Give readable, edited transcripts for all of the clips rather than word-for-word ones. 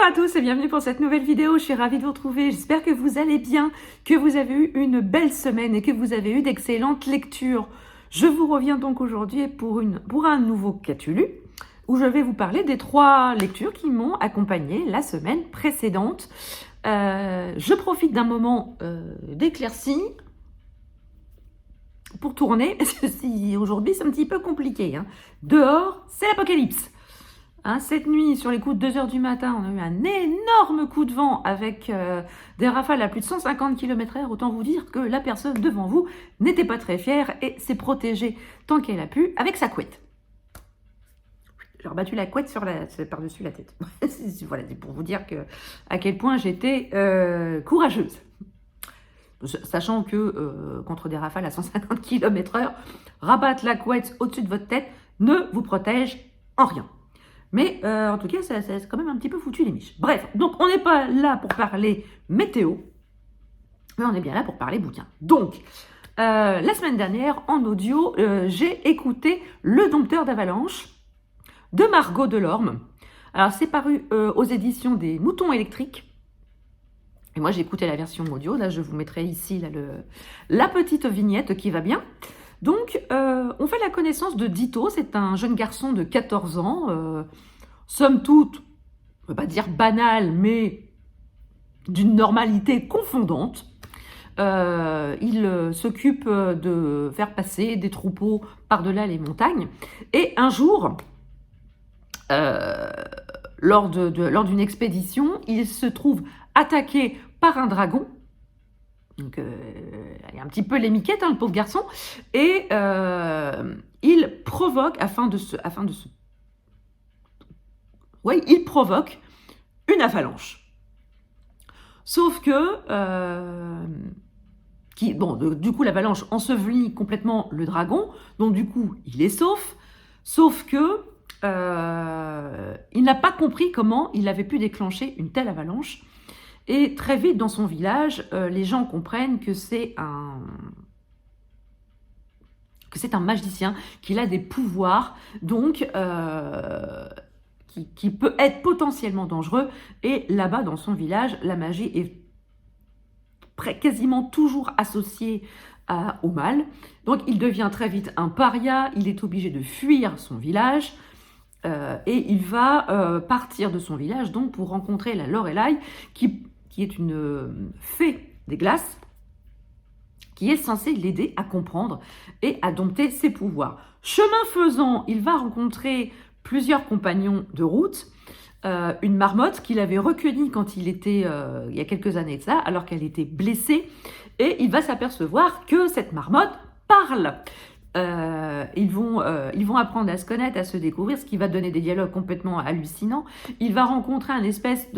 à tous et bienvenue pour cette nouvelle vidéo, je suis ravie de vous retrouver, j'espère que vous allez bien, que vous avez eu une belle semaine et que vous avez eu d'excellentes lectures. Je vous reviens donc aujourd'hui pour un nouveau Catulu, où je vais vous parler des 3 lectures qui m'ont accompagnée la semaine précédente. Je profite d'un moment d'éclaircie pour tourner, parce que si aujourd'hui c'est un petit peu compliqué. Dehors, c'est l'apocalypse. Cette nuit, sur les coups de 2 h du matin, on a eu un énorme coup de vent avec des rafales à plus de 150 km/h. Autant vous dire que la personne devant vous n'était pas très fière et s'est protégée tant qu'elle a pu avec sa couette. J'ai rebattu la couette par-dessus la tête. Voilà, c'est pour vous dire à quel point j'étais courageuse. Sachant que contre des rafales à 150 km/h, rabattre la couette au-dessus de votre tête ne vous protège en rien. Mais en tout cas, ça quand même un petit peu foutu les miches. Bref, donc on n'est pas là pour parler météo, mais on est bien là pour parler bouquin. Donc, la semaine dernière, en audio, j'ai écouté Le Dompteur d'Avalanche de Margot Delorme. Alors, c'est paru aux éditions des Moutons électriques. Et moi, j'ai écouté la version audio. Là, je vous mettrai ici la petite vignette qui va bien. Donc, on fait la connaissance de Dito. C'est un jeune garçon de 14 ans, somme toute, on ne peut pas dire banal, mais d'une normalité confondante. Il s'occupe de faire passer des troupeaux par-delà les montagnes. Et un jour, lors d'une expédition, il se trouve attaqué par un dragon. Donc, il y a un petit peu les miquettes, le pauvre garçon. Et il provoque, il provoque une avalanche. Sauf que, du coup, l'avalanche ensevelit complètement le dragon. Donc, du coup, il est sauf. Sauf que, il n'a pas compris comment il avait pu déclencher une telle avalanche. Et très vite, dans son village, les gens comprennent que c'est un magicien, qu'il a des pouvoirs, donc qui peut être potentiellement dangereux. Et là-bas, dans son village, la magie est quasiment toujours associée au mal. Donc, il devient très vite un paria, il est obligé de fuir son village. Et il va partir de son village donc pour rencontrer la Lorelai, qui est une fée des glaces, qui est censée l'aider à comprendre et à dompter ses pouvoirs. Chemin faisant, il va rencontrer plusieurs compagnons de route, une marmotte qu'il avait recueillie quand il était, il y a quelques années de ça, alors qu'elle était blessée, et il va s'apercevoir que cette marmotte parle. Ils vont apprendre à se connaître, à se découvrir, ce qui va donner des dialogues complètement hallucinants. Il va rencontrer un espèce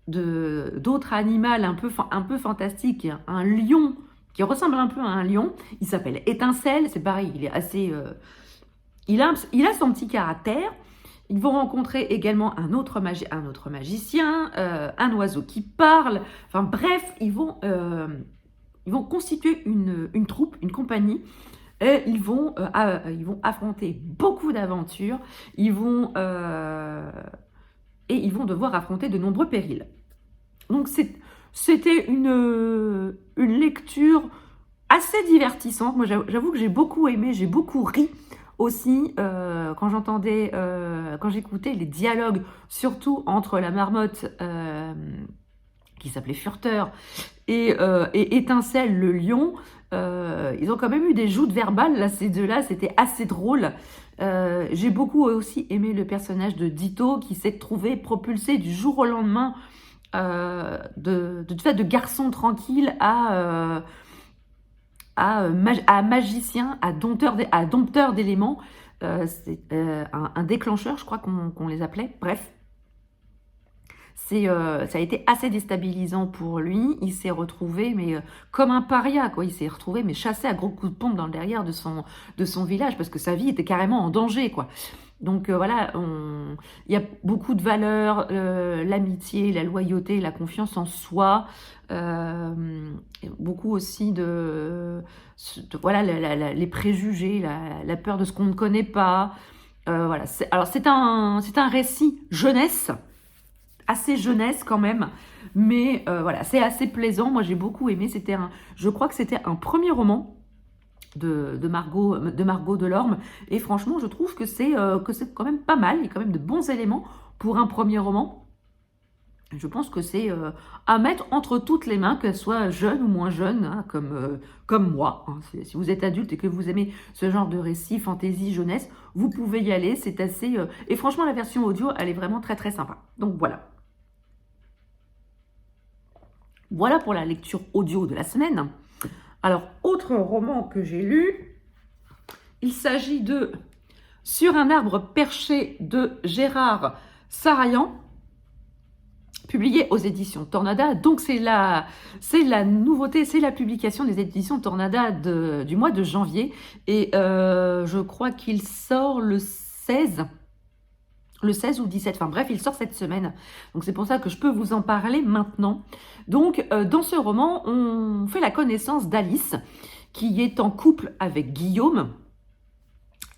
d'autre animal un peu fantastique, un lion qui ressemble un peu à un lion. Il s'appelle Étincelle, c'est pareil, il est assez... il a son petit caractère. Ils vont rencontrer également un autre magicien, un oiseau qui parle. Enfin bref, ils vont constituer une troupe, une compagnie. Et ils vont affronter beaucoup d'aventures. Ils vont devoir affronter de nombreux périls. Donc c'était une lecture assez divertissante. Moi, j'avoue que j'ai beaucoup aimé, j'ai beaucoup ri aussi quand j'écoutais les dialogues, surtout entre la marmotte qui s'appelait Furteur et Étincelle, le lion. Ils ont quand même eu des joutes verbales, là, ces deux-là, c'était assez drôle. J'ai beaucoup aussi aimé le personnage de Dito, qui s'est trouvé propulsé du jour au lendemain de garçon tranquille à magicien, à dompteur d'éléments. C'est un déclencheur, je crois qu'on les appelait. Bref. Ça a été assez déstabilisant pour lui. Il s'est retrouvé comme un paria, quoi. Il s'est retrouvé chassé à gros coups de pompe dans le derrière de son village, parce que sa vie était carrément en danger, quoi. Donc voilà, il y a beaucoup de valeurs, l'amitié, la loyauté, la confiance en soi, beaucoup aussi voilà, les préjugés, la peur de ce qu'on ne connaît pas. Voilà. Alors c'est un récit jeunesse, assez jeunesse quand même, mais voilà, c'est assez plaisant. Moi, j'ai beaucoup aimé. Je crois que c'était un premier roman de Margot Delorme, et franchement, je trouve que c'est quand même pas mal. Il y a quand même de bons éléments pour un premier roman. Je pense que c'est à mettre entre toutes les mains, qu'elles soient jeunes ou moins jeunes, hein, comme moi. Hein. Si vous êtes adulte et que vous aimez ce genre de récit, fantasy, jeunesse, vous pouvez y aller. C'est assez... Et franchement, la version audio, elle est vraiment très très sympa. Donc voilà. Voilà pour la lecture audio de la semaine. Alors, autre roman que j'ai lu, il s'agit de Sur un arbre perché de Gérard Sarayan, publié aux éditions Tornada. Donc c'est la nouveauté, c'est la publication des éditions Tornada du mois de janvier. Et je crois qu'il sort le 16 ou 17, enfin bref, il sort cette semaine. Donc c'est pour ça que je peux vous en parler maintenant. Donc dans ce roman, on fait la connaissance d'Alice, qui est en couple avec Guillaume.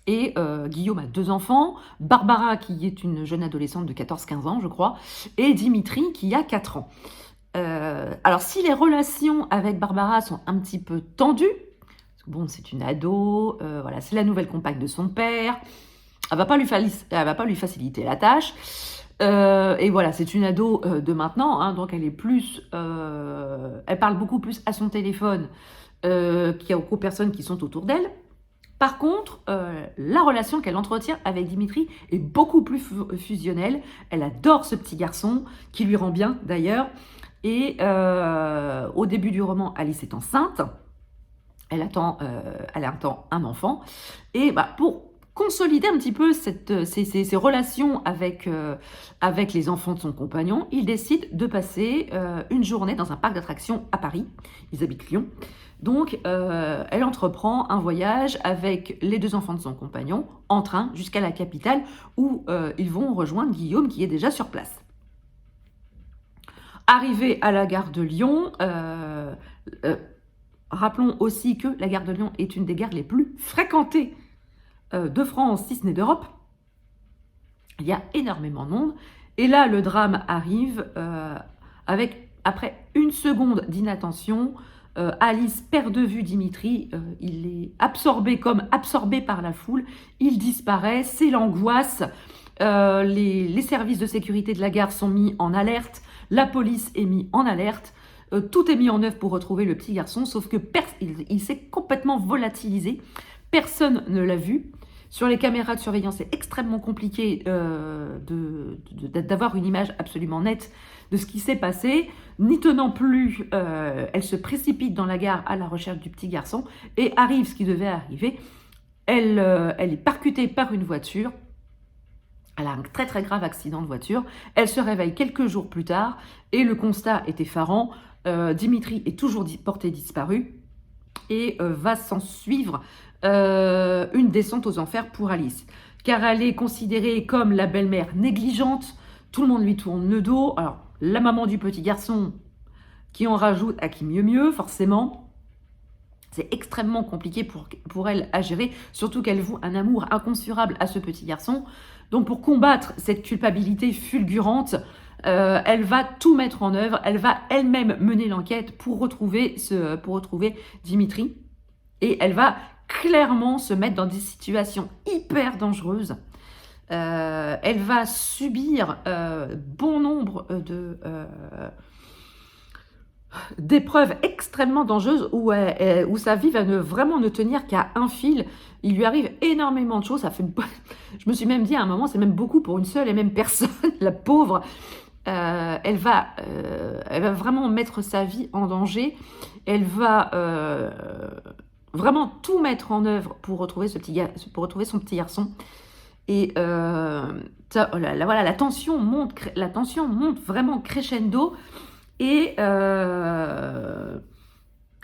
Et Guillaume a 2 enfants, Barbara qui est une jeune adolescente de 14-15 ans je crois, et Dimitri qui a 4 ans. Alors si les relations avec Barbara sont un petit peu tendues, bon c'est une ado, voilà, c'est la nouvelle compagne de son père, elle va pas lui faciliter la tâche, et voilà, c'est une ado de maintenant, hein, donc elle parle beaucoup plus à son téléphone qu'aux personnes qui sont autour d'elle. Par contre, la relation qu'elle entretient avec Dimitri est beaucoup plus fusionnelle. Elle adore ce petit garçon, qui lui rend bien d'ailleurs. Et au début du roman, Alice est enceinte. Elle attend un enfant. Et pour consolider un petit peu ces relations avec les enfants de son compagnon, il décide de passer une journée dans un parc d'attractions à Paris. Ils habitent Lyon. Donc, elle entreprend un voyage avec les 2 enfants de son compagnon en train jusqu'à la capitale où ils vont rejoindre Guillaume qui est déjà sur place. Arrivé à la gare de Lyon, rappelons aussi que la gare de Lyon est une des gares les plus fréquentées de France, si ce n'est d'Europe. Il y a énormément de monde. Et là, le drame arrive après une seconde d'inattention. Alice perd de vue Dimitri, il est absorbé par la foule, il disparaît, c'est l'angoisse, les services de sécurité de la gare sont mis en alerte, la police est mise en alerte, tout est mis en œuvre pour retrouver le petit garçon, sauf que il s'est complètement volatilisé, personne ne l'a vu. Sur les caméras de surveillance, c'est extrêmement compliqué d'avoir une image absolument nette de ce qui s'est passé. N'y tenant plus, elle se précipite dans la gare à la recherche du petit garçon et arrive ce qui devait arriver. Elle est percutée par une voiture. Elle a un très très grave accident de voiture. Elle se réveille quelques jours plus tard et le constat est effarant. Dimitri est toujours porté disparu et va s'en suivre une descente aux enfers pour Alice. Car elle est considérée comme la belle-mère négligente. Tout le monde lui tourne le dos. Alors, la maman du petit garçon qui en rajoute à qui mieux, forcément. C'est extrêmement compliqué pour elle à gérer, surtout qu'elle voue un amour incommensurable à ce petit garçon. Donc pour combattre cette culpabilité fulgurante, elle va tout mettre en œuvre, elle va elle-même mener l'enquête pour retrouver Dimitri. Et elle va clairement se mettre dans des situations hyper dangereuses. Elle va subir bon nombre d'épreuves extrêmement dangereuses où sa vie va vraiment ne tenir qu'à un fil. Il lui arrive énormément de choses. Je me suis même dit à un moment, c'est même beaucoup pour une seule et même personne, la pauvre. Elle va vraiment mettre sa vie en danger. Elle va vraiment tout mettre en œuvre pour retrouver son petit garçon. Et voilà, la tension monte vraiment crescendo. Et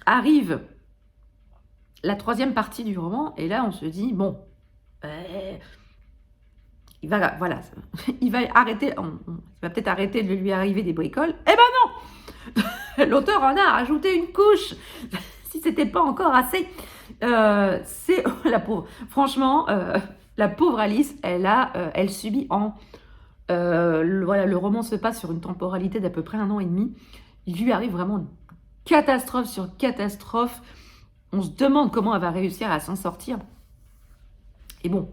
arrive la 3e partie du roman, et là on se dit, bon, il va arrêter, ça va peut-être arrêter de lui arriver des bricoles. Eh ben non l'auteur en a rajouté une couche, si c'était pas encore assez. C'est la pauvre, franchement, la pauvre Alice, elle subit Voilà, le roman se passe sur une temporalité d'à peu près 1 an et demi. Il lui arrive vraiment catastrophe sur catastrophe. On se demande comment elle va réussir à s'en sortir. Et bon,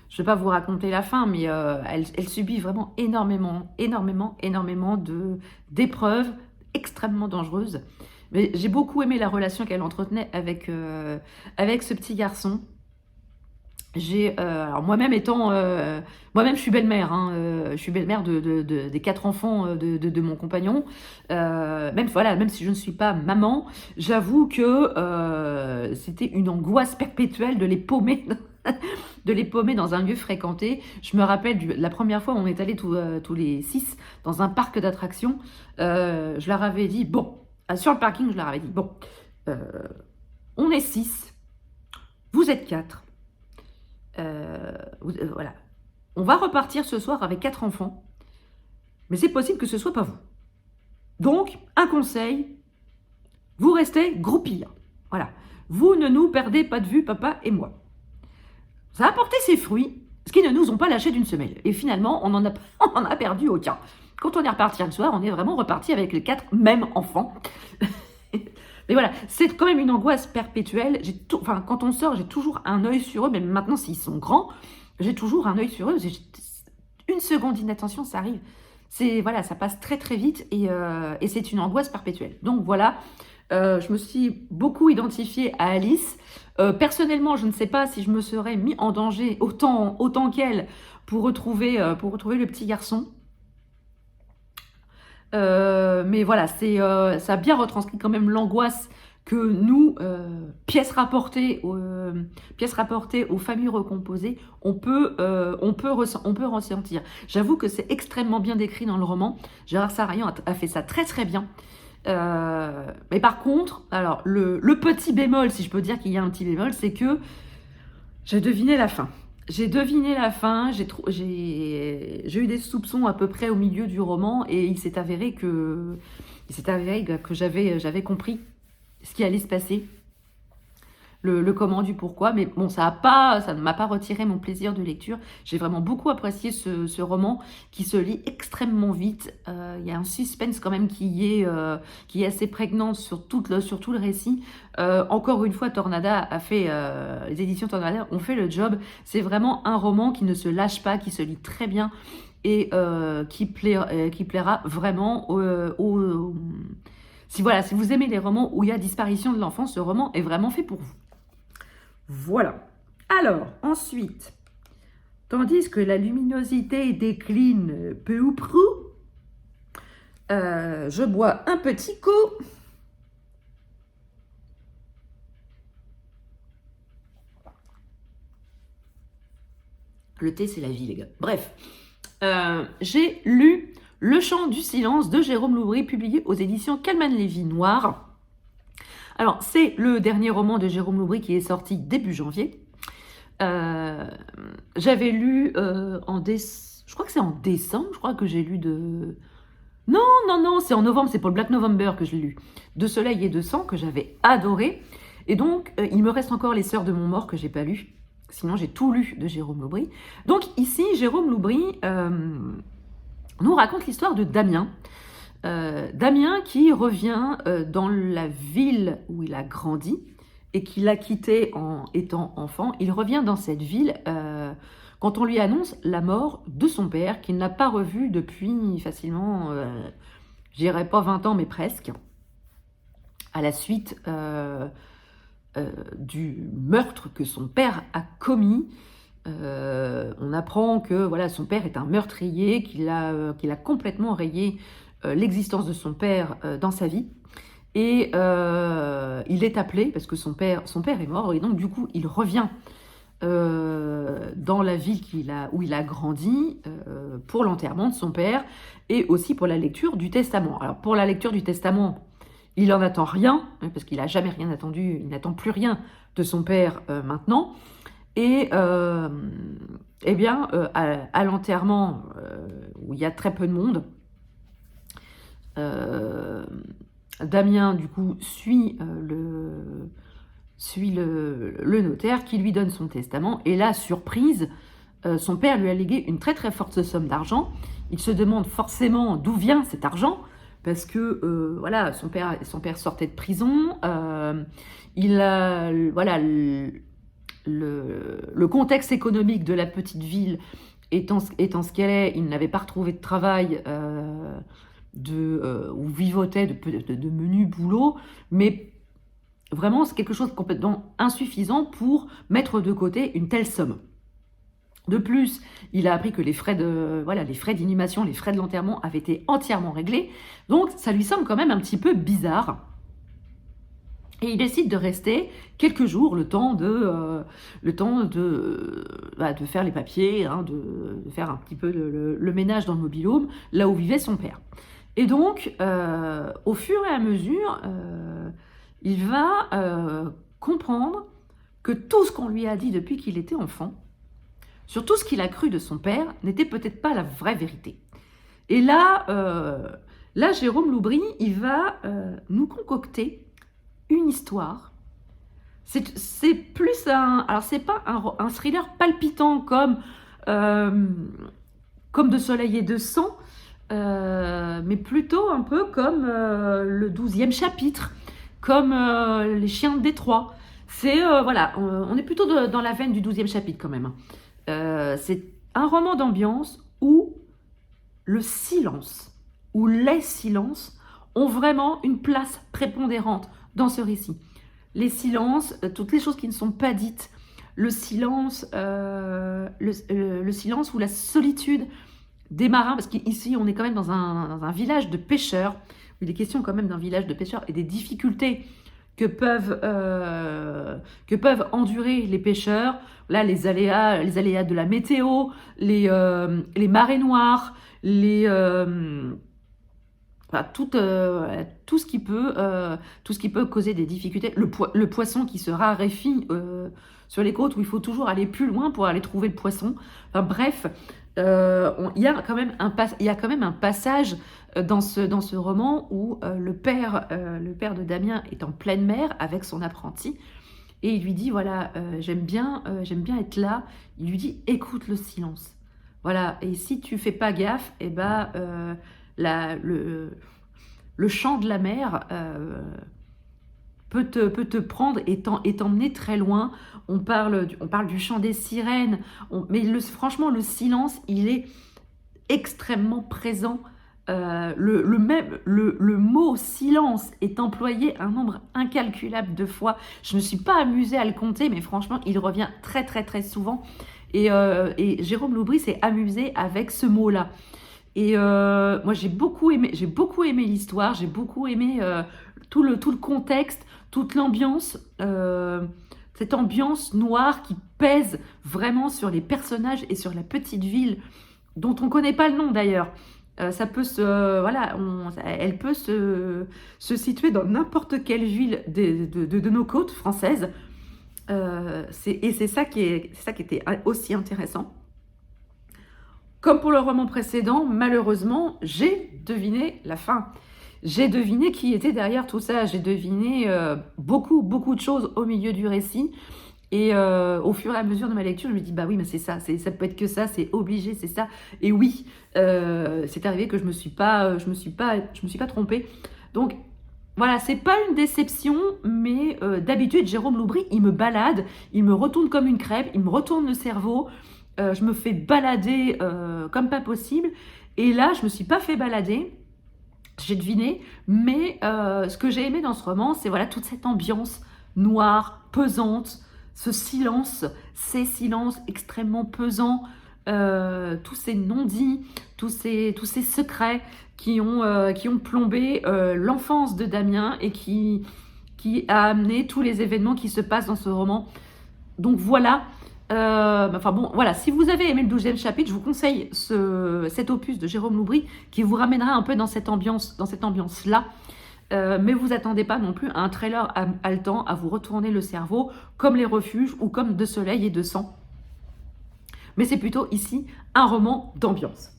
je ne vais pas vous raconter la fin, mais elle subit vraiment énormément d'épreuves extrêmement dangereuses. Mais j'ai beaucoup aimé la relation qu'elle entretenait avec ce petit garçon. Alors moi-même moi-même je suis belle-mère, hein, je suis belle-mère des 4 enfants de mon compagnon. Même si je ne suis pas maman, j'avoue que c'était une angoisse perpétuelle de les paumer. De les paumer dans un lieu fréquenté. Je me rappelle la première fois où on est allés tous les 6 dans un parc d'attractions. Je leur avais dit, bon, sur le parking, je leur avais dit, bon, on est 6, vous êtes 4. Voilà. On va repartir ce soir avec 4 enfants, mais c'est possible que ce soit pas vous. Donc, un conseil, vous restez groupir. Voilà. Vous ne nous perdez pas de vue, papa et moi. Ça a porté ses fruits, ce qui ne nous ont pas lâché d'une semelle. Et finalement, on en a perdu aucun. Quand on est reparti le soir, on est vraiment reparti avec les 4 mêmes enfants. Mais voilà, c'est quand même une angoisse perpétuelle. Quand on sort, j'ai toujours un œil sur eux, même maintenant s'ils sont grands, j'ai toujours un œil sur eux. Une seconde d'inattention, ça arrive. Voilà, ça passe très très vite et c'est une angoisse perpétuelle. Donc voilà, je me suis beaucoup identifiée à Alice. Personnellement, je ne sais pas si je me serais mis en danger autant qu'elle pour retrouver le petit garçon. Mais voilà, ça a bien retranscrit quand même l'angoisse que nous, pièces rapportées aux familles recomposées, on peut ressentir. J'avoue que c'est extrêmement bien décrit dans le roman. Gérard Sarayan a fait ça très très bien. Mais par contre, alors le petit bémol, si je peux dire qu'il y a un petit bémol, c'est que j'ai deviné la fin. J'ai eu des soupçons à peu près au milieu du roman et il s'est avéré que j'avais compris ce qui allait se passer, le comment du pourquoi, mais bon, ça ne m'a pas retiré mon plaisir de lecture. J'ai vraiment beaucoup apprécié ce roman qui se lit extrêmement vite. Il y a un suspense quand même qui est assez prégnant sur tout le récit. Encore une fois, les éditions Tornada ont fait le job. C'est vraiment un roman qui ne se lâche pas, qui se lit très bien et qui plaira vraiment si vous aimez les romans où il y a disparition de l'enfant, ce roman est vraiment fait pour vous. Voilà. Alors, ensuite, tandis que la luminosité décline peu ou prou, je bois un petit coup. Le thé, c'est la vie, les gars. Bref, j'ai lu Le chant du silence de Jérôme Loubry, publié aux éditions Calman-Lévy Noir. Alors, c'est le dernier roman de Jérôme Loubry qui est sorti début janvier. J'avais lu je crois que c'est en décembre, je crois que j'ai lu de... Non, c'est en novembre, c'est pour le Black November que je l'ai lu. De Soleil et de Sang, que j'avais adoré. Et donc, il me reste encore Les Sœurs de Montmort, que j'ai pas lu. Sinon, j'ai tout lu de Jérôme Loubry. Donc, ici, Jérôme Loubry nous raconte l'histoire de Damien. Damien qui revient dans la ville où il a grandi et qu'il a quitté en étant enfant. Il revient dans cette ville quand on lui annonce la mort de son père, qu'il n'a pas revu depuis facilement, je dirais pas 20 ans, mais presque, à la suite du meurtre que son père a commis. On apprend que voilà, son père est un meurtrier, qu'il a complètement rayé l'existence de son père dans sa vie. Et il est appelé, parce que son père est mort, et donc du coup, il revient dans la ville où il a grandi pour l'enterrement de son père, et aussi pour la lecture du testament. Alors pour la lecture du testament, il n'en attend rien, parce qu'il n'a jamais rien attendu, il n'attend plus rien de son père maintenant. Et à l'enterrement, où il y a très peu de monde, Damien, du coup, suit le notaire qui lui donne son testament. Et là, surprise, son père lui a légué une très très forte somme d'argent. Il se demande forcément d'où vient cet argent, parce que voilà, son père sortait de prison. Voilà, le contexte économique de la petite ville étant ce qu'elle est, il n'avait pas retrouvé de travail ou vivotait de menus boulots, mais vraiment c'est quelque chose de complètement insuffisant pour mettre de côté une telle somme. De plus, il a appris que les frais d'inhumation, les frais de l'enterrement avaient été entièrement réglés, donc ça lui semble quand même un petit peu bizarre. Et il décide de rester quelques jours, le temps de faire les papiers, hein, de faire un petit peu le ménage dans le mobil-home, là où vivait son père. Et donc, au fur et à mesure, il va comprendre que tout ce qu'on lui a dit depuis qu'il était enfant, sur tout ce qu'il a cru de son père, n'était peut-être pas la vraie vérité. Et là, Jérôme Loubry, il va nous concocter une histoire. C'est plus alors c'est pas un thriller palpitant comme De Soleil et de Sang, mais plutôt un peu comme le 12e chapitre, comme Les Chiens de Détroit. C'est voilà, on est plutôt dans la veine du 12e chapitre quand même. C'est un roman d'ambiance où le silence, où les silences ont vraiment une place prépondérante dans ce récit. Les silences, toutes les choses qui ne sont pas dites, le silence ou la solitude des marins, parce qu'ici on est quand même dans un village de pêcheurs, où il est question quand même d'un village de pêcheurs et des difficultés que peuvent endurer les pêcheurs. Là, les aléas de la météo, les marées noires, tout ce qui peut causer des difficultés. Le poisson qui se raréfie sur les côtes, où il faut toujours aller plus loin pour aller trouver le poisson. Enfin bref, il y a quand même un passage dans ce roman où le père de Damien est en pleine mer avec son apprenti et il lui dit voilà, j'aime bien être là. Il lui dit écoute le silence. Voilà, et si tu fais pas gaffe, et le chant de la mer peut te prendre et t'emmener très loin. On parle du chant des sirènes, mais franchement, le silence, il est extrêmement présent. Le mot silence est employé un nombre incalculable de fois. Je ne me suis pas amusée à le compter, mais franchement, il revient très, très, très souvent. Et Jérôme Loubry s'est amusé avec ce mot-là. Et moi, j'ai beaucoup aimé l'histoire, j'ai beaucoup aimé tout le contexte, toute l'ambiance, cette ambiance noire qui pèse vraiment sur les personnages et sur la petite ville, dont on ne connaît pas le nom d'ailleurs. Elle peut se situer dans n'importe quelle ville de nos côtes françaises. C'est ça qui était aussi intéressant. Comme pour le roman précédent, malheureusement, j'ai deviné la fin. J'ai deviné qui était derrière tout ça. J'ai deviné beaucoup de choses au milieu du récit. Et au fur et à mesure de ma lecture, je me dis, bah oui, mais c'est ça, ça peut être que ça, c'est obligé, c'est ça. Et oui, c'est arrivé que je me suis pas trompée. Donc, voilà, c'est pas une déception, mais d'habitude, Jérôme Loubry, il me balade, il me retourne comme une crêpe, il me retourne le cerveau. Je me fais balader comme pas possible. Et là, je me suis pas fait balader. J'ai deviné. Mais ce que j'ai aimé dans ce roman, c'est voilà, toute cette ambiance noire, pesante, ce silence, ces silences extrêmement pesants, tous ces non-dits, tous ces secrets qui ont plombé l'enfance de Damien et qui a amené tous les événements qui se passent dans ce roman. Donc voilà. Voilà, si vous avez aimé le 12e chapitre, je vous conseille cet opus de Jérôme Loubry qui vous ramènera un peu dans cette ambiance-là. Mais vous attendez pas non plus à un trailer haletant à vous retourner le cerveau, comme Les Refuges ou comme De Soleil et de Sang. Mais c'est plutôt ici un roman d'ambiance.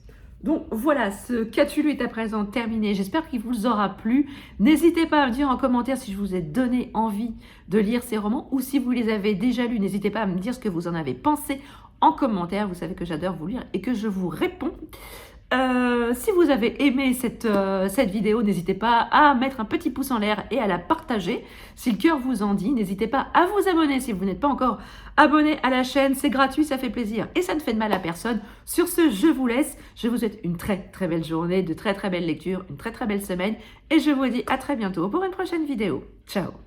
Donc voilà, ce Qu'as-tu lu est à présent terminé. J'espère qu'il vous aura plu. N'hésitez pas à me dire en commentaire si je vous ai donné envie de lire ces romans ou si vous les avez déjà lus. N'hésitez pas à me dire ce que vous en avez pensé en commentaire. Vous savez que j'adore vous lire et que je vous réponds. Si vous avez aimé cette vidéo, n'hésitez pas à mettre un petit pouce en l'air et à la partager. Si le cœur vous en dit, n'hésitez pas à vous abonner si vous n'êtes pas encore abonné à la chaîne. C'est gratuit, ça fait plaisir et ça ne fait de mal à personne. Sur ce, je vous laisse. Je vous souhaite une très très belle journée, de très très belles lectures, une très très belle semaine et je vous dis à très bientôt pour une prochaine vidéo. Ciao!